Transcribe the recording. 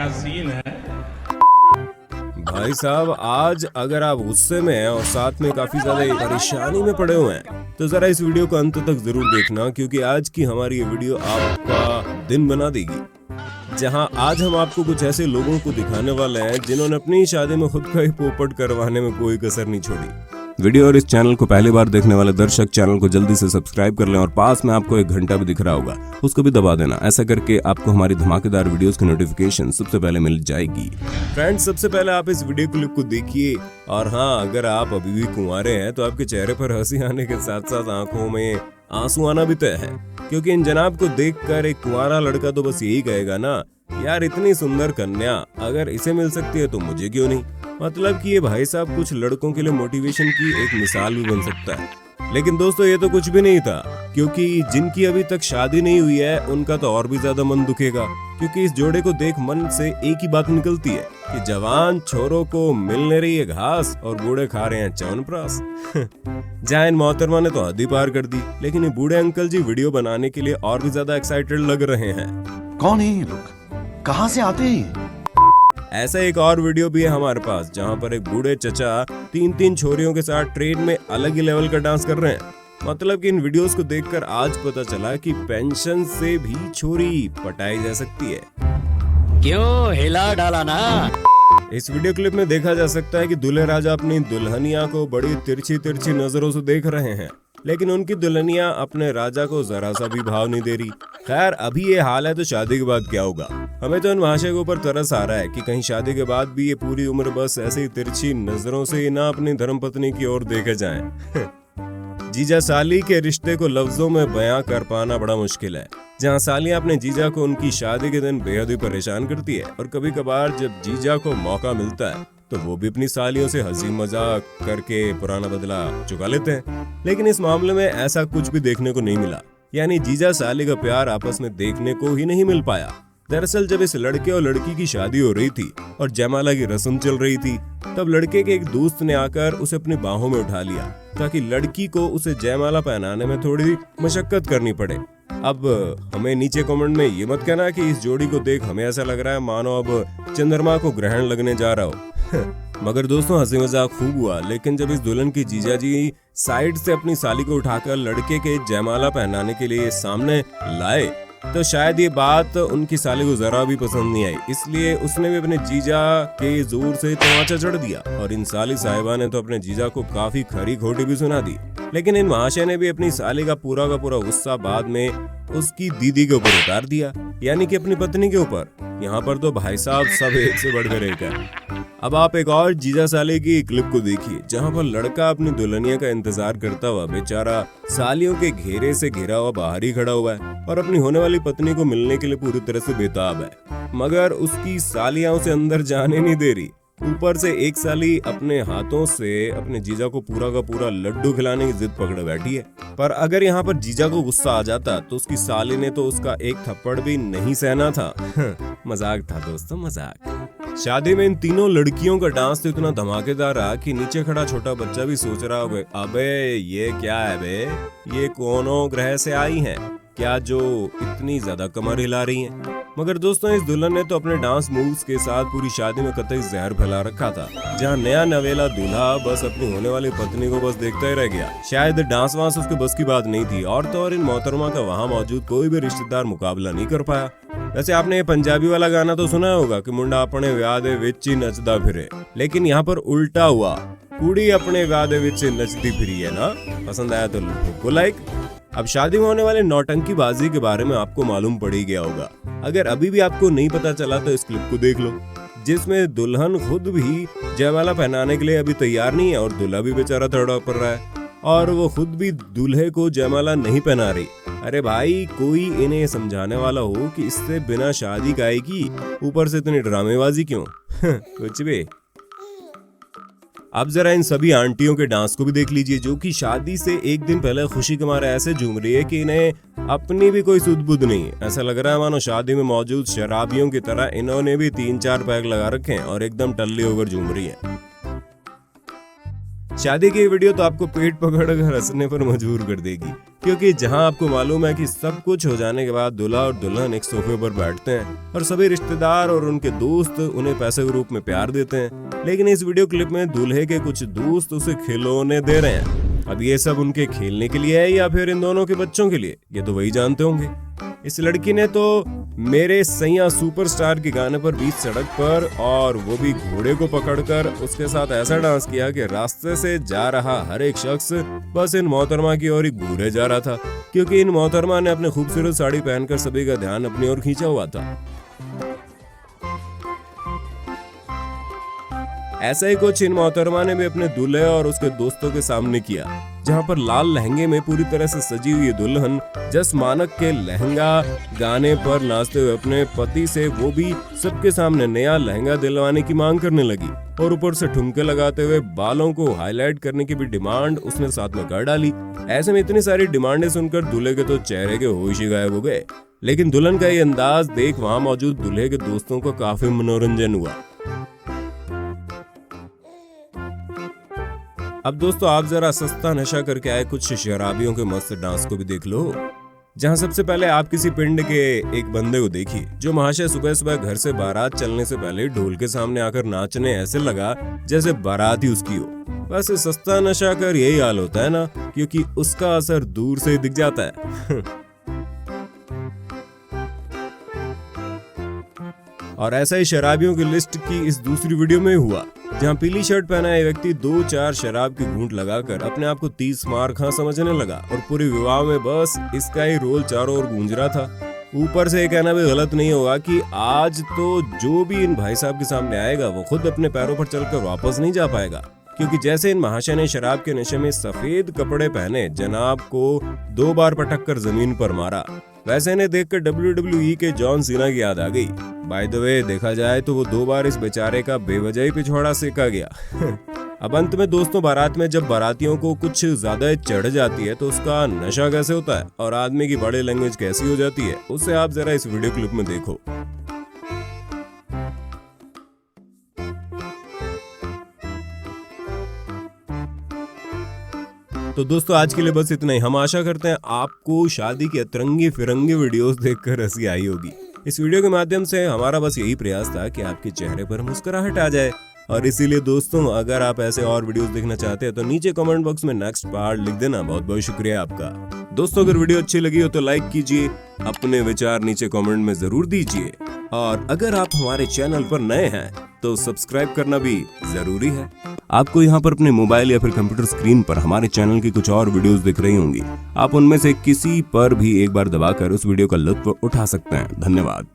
क्या सीन है। भाई साहब, आज अगर आप गुस्से में हैं और साथ में काफी ज्यादा परेशानी में पड़े हुए हैं तो जरा इस वीडियो को अंत तक जरूर देखना, क्योंकि आज की हमारी ये वीडियो आपका दिन बना देगी। जहां आज हम आपको कुछ ऐसे लोगों को दिखाने वाले हैं जिन्होंने अपनी शादी में खुद का ही पोपट करवाने में कोई कसर नहीं छोड़ी। वीडियो और इस चैनल को पहली बार देखने वाले दर्शक चैनल को जल्दी से सब्सक्राइब कर लें और पास में आपको एक घंटा भी दिख रहा होगा, उसको भी दबा देना। ऐसा करके आपको हमारी धमाकेदार वीडियोस की नोटिफिकेशन सबसे पहले मिल जाएगी। फ्रेंड्स, सबसे पहले आप इस वीडियो क्लिप को देखिए। और हाँ, अगर आप अभी भी कुंवारे हैं तो आपके चेहरे पर हंसी आने के साथ साथ आंखों में आंसू आना भी तय है, क्योंकि इन जनाब को देखकर एक कुंवारा लड़का तो बस यही कहेगा ना, यार इतनी सुंदर कन्या अगर इसे मिल सकती है तो मुझे क्यों नहीं। मतलब कि ये भाई साहब कुछ लड़कों के लिए मोटिवेशन की एक मिसाल भी बन सकता है। लेकिन दोस्तों, ये तो कुछ भी नहीं था, क्योंकि जिनकी अभी तक शादी नहीं हुई है उनका तो और भी ज्यादा मन दुखेगा, क्योंकि इस जोड़े को देख मन से एक ही बात निकलती है कि जवान छोरों को मिल नहीं रही है घास और बूढ़े खा रहे हैं च्यवनप्राश। जहाँ इन मोहतरमा ने तो हद ही पार कर दी, लेकिन ये बूढ़े अंकल जी वीडियो बनाने के लिए और भी ज्यादा एक्साइटेड लग रहे हैं। कौन है ये लोग, कहाँ से आते हैं? ऐसा एक और वीडियो भी है हमारे पास, जहाँ पर एक बूढ़े चचा तीन छोरियों के साथ ट्रेन में अलग ही लेवल का डांस कर रहे हैं। मतलब कि इन वीडियोस को देखकर आज पता चला कि पेंशन से भी छोरी पटाई जा सकती है। क्यों हिला डाला ना। इस वीडियो क्लिप में देखा जा सकता है कि दूल्हे राजा अपनी दुल्हनिया को बड़ी तिरछी नजरों से देख रहे हैं, लेकिन उनकी दुल्हनिया अपने राजा को जरा सा भी भाव नहीं दे रही। खैर, अभी ये हाल है तो शादी के बाद क्या होगा। हमें तो इन महाशय के ऊपर तरस आ रहा है कि कहीं शादी के बाद भी ये पूरी उम्र बस ऐसे ही तिरछी नजरों से ना अपनी धर्मपत्नी की ओर देखे जाएं। जीजा साली के रिश्ते को लफ्जों में बयां कर पाना बड़ा मुश्किल है। जहां सालियां अपने जीजा को उनकी शादी के दिन बेहद ही परेशान करती है, और कभी कभार जब जीजा को मौका मिलता है तो वो भी अपनी सालियों से हंसी मजाक करके पुराना बदला चुका लेते हैं। लेकिन इस मामले में ऐसा कुछ भी देखने को नहीं मिला, यानी जीजा साली का प्यार आपस में देखने को ही नहीं मिल पाया। दरअसल जब इस लड़के और लड़की की शादी हो रही थी और जयमाला की रस्म चल रही थी, तब लड़के के एक दोस्त ने आकर उसे अपनी बाहों में उठा लिया ताकि लड़की को उसे जयमाला पहनाने में थोड़ी मशक्कत करनी पड़े। अब हमें नीचे कमेंट में ये मत कहना कि इस जोड़ी को देख हमें ऐसा लग रहा है मानो अब चंद्रमा को ग्रहण लगने जा रहा हो। मगर दोस्तों, हंसी मजाक खूब हुआ, लेकिन जब इस दुल्हन की जीजा जी साइड से अपनी साली को उठाकर लड़के के जयमाला पहनाने के लिए सामने लाए, तो शायद ये बात उनकी साली को जरा भी पसंद नहीं आई। इसलिए उसने भी अपने जीजा के जोर से तमाचा चढ़ दिया, और इन साली साहिबा ने तो अपने जीजा को काफी खरी खोटी भी सुना दी। लेकिन इन महाशय ने भी अपनी साली का पूरा गुस्सा बाद में उसकी दीदी के ऊपर उतार दिया, यानी कि अपनी पत्नी के ऊपर। यहाँ पर तो भाई साहब सब एक से बढ़कर एक है। अब आप एक और जीजा साली की क्लिप को देखिए, जहाँ पर लड़का अपनी दुल्हनिया का इंतजार करता हुआ बेचारा सालियों के घेरे से घिरा हुआ बाहर ही खड़ा हुआ है और अपनी होने वाली पत्नी को मिलने के लिए पूरी तरह से बेताब है, मगर उसकी सालियां उसे अंदर जाने नहीं दे रही। ऊपर से एक साली अपने हाथों से अपने जीजा को पूरा का पूरा लड्डू खिलाने की जिद पकड़े बैठी है। पर अगर यहाँ पर जीजा को गुस्सा आ जाता तो उसकी साली ने तो उसका एक थप्पड़ भी नहीं सहना था। मजाक था दोस्तों, मजाक। शादी में इन तीनों लड़कियों का डांस तो इतना धमाकेदार रहा कि नीचे खड़ा छोटा बच्चा भी सोच रहा होगा, अबे ये क्या है बे, ये कौनों ग्रह से आई हैं क्या जो इतनी ज्यादा कमर हिला रही हैं। मगर दोस्तों, इस दुल्हन ने तो अपने डांस मूव्स के साथ पूरी शादी में कतई जहर फैला रखा था, जहां नया नवेला दूल्हा बस अपनी होने वाली पत्नी को बस देखता ही रह गया। शायद डांस वांस उसके बस की बात नहीं थी, और तो और इन मोहतरमा का वहाँ मौजूद कोई भी रिश्तेदार मुकाबला नहीं कर पाया। वैसे आपने ये पंजाबी वाला गाना तो सुना होगा कि मुंडा अपने व्याह दे विच ही नचदा फिरे, लेकिन यहाँ पर उल्टा हुआ, कुड़ी अपने व्याह दे विच नचती फिरी है ना। पसंद आया तो को लाइक। अब शादी में होने वाले नौटंकी बाजी के बारे में आपको मालूम पड़ ही गया होगा। अगर अभी भी आपको नहीं पता चला तो इस क्लिप को देख लो, जिसमें दुल्हन खुद भी जयमाला पहनाने के लिए अभी तैयार नहीं है और दूल्हा भी बेचारा तड़प पड़ रहा है, और वो खुद भी दूल्हे को जयमाला नहीं पहना रही। अरे भाई, कोई इन्हें समझाने वाला हो कि इससे बिना शादी का आएगी, ऊपर से इतनी ड्रामेबाजी क्यों। कुछ भी। अब जरा इन सभी आंटियों के डांस को भी देख लीजिए, जो कि शादी से एक दिन पहले खुशी के मारे ऐसे झूम रही है कि इन्हें अपनी भी कोई सुध बुध नहीं है। ऐसा लग रहा है मानो शादी में मौजूद शराबियों की तरह इन्होंने भी 3-4 पैक लगा रखे हैं और एकदम टल्ली होकर झूम रही है। शादी की वीडियो तो आपको पेट पकड़कर हंसने पर मजबूर कर देगी। क्योंकि जहां आपको मालूम है कि सब कुछ हो जाने के बाद दूल्हा और दुल्हन एक सोफे पर बैठते हैं और सभी रिश्तेदार और उनके दोस्त उन्हें पैसे के रूप में प्यार देते हैं, लेकिन इस वीडियो क्लिप में दूल्हे के कुछ दोस्त उसे खिलौने दे रहे हैं। अब ये सब उनके खेलने के लिए है या फिर इन दोनों के बच्चों के लिए, ये तो वही जानते होंगे। इस लड़की ने तो मेरे सैया सुपरस्टार के गाने पर बीच सड़क पर, और वो भी घोड़े को पकड़कर, उसके साथ ऐसा डांस किया कि रास्ते से जा रहा हर एक शख्स बस इन मोहतरमा की ओर ही घूरे जा रहा था, क्योंकि इन मोहतरमा ने अपने खूबसूरत साड़ी पहनकर सभी का ध्यान अपनी ओर खींचा हुआ था। ऐसा ही कुछ इन मोहतरमा ने भी अपने दूल्हे और उसके दोस्तों के सामने किया, जहां पर लाल लहंगे में पूरी तरह से सजी हुई दुल्हन जस मानक के लहंगा गाने पर नाचते हुए अपने पति से, वो भी सबके सामने नया लहंगा दिलवाने की मांग करने लगी, और ऊपर से ठुमके लगाते हुए बालों को हाईलाइट करने की भी डिमांड उसने साथ में कर डाली। ऐसे में इतनी सारी डिमांडें सुनकर दूल्हे के तो चेहरे के होश ही गायब हो गए, लेकिन दुल्हन का ये अंदाज देख वहां मौजूद दूल्हे के दोस्तों को काफी मनोरंजन हुआ। अब दोस्तों आप जरा सस्ता नशा करके आए कुछ शराबियों के मस्त डांस को भी देख लो, जहां सबसे पहले आप किसी पिंड के एक बंदे को देखिए जो महाशय सुबह सुबह घर से बारात चलने से पहले ढोल के सामने आकर नाचने ऐसे लगा जैसे बारात ही उसकी हो। बस सस्ता नशा कर यही हाल होता है ना, क्योंकि उसका असर दूर से ही दिख जाता है। और ऐसा ही शराबियों की लिस्ट की इस दूसरी वीडियो में हुआ, जहां पीली शर्ट पहना एक व्यक्ति 2-4 शराब की घूंट लगाकर अपने आप को 30 मार खा समझने लगा, और पूरे विवाह में बस इसका ही रोल चारों ओर गूंज रहा था। ऊपर से ये कहना भी गलत नहीं होगा कि आज तो जो भी इन भाई साहब के सामने आएगा वो खुद अपने पैरों पर चलकर वापस नहीं जा पाएगा, क्योंकि जैसे इन महाशय ने शराब के नशे में सफेद कपड़े पहने जनाब को 2 बार पटक कर जमीन पर मारा, वैसे इन्हें देखकर WWE के जॉन सीना की याद आ गई। बाय द वे देखा जाए तो वो 2 बार इस बेचारे का बेवजह ही पिछवाड़ा सेका गया। अब अंत में दोस्तों, बारात में जब बारातियों को कुछ ज्यादा चढ़ जाती है तो उसका नशा कैसे होता है और आदमी की बॉडी लैंग्वेज कैसी हो जाती है, उसे आप जरा इस वीडियो क्लिप में देखो। तो दोस्तों आज के लिए बस इतना ही। हम आशा करते हैं आपको शादी की अतरंगी फिरंगी वीडियोस देखकर हंसी आई होगी। इस वीडियो के माध्यम से हमारा बस यही प्रयास था कि आपके चेहरे पर मुस्कुराहट आ जाए, और इसीलिए दोस्तों अगर आप ऐसे और वीडियोस देखना चाहते हैं तो नीचे कमेंट बॉक्स में नेक्स्ट पार्ट लिख देना। बहुत बहुत शुक्रिया आपका। दोस्तों अगर वीडियो अच्छी लगी हो तो लाइक कीजिए, अपने विचार नीचे कमेंट में जरूर दीजिए, और अगर आप हमारे चैनल पर नए हैं तो सब्सक्राइब करना भी जरूरी है। आपको यहाँ पर अपने मोबाइल या फिर कंप्यूटर स्क्रीन पर हमारे चैनल की कुछ और वीडियोस दिख रही होंगी, आप उनमें से किसी पर भी एक बार दबाकर उस वीडियो का लुत्फ उठा सकते हैं। धन्यवाद।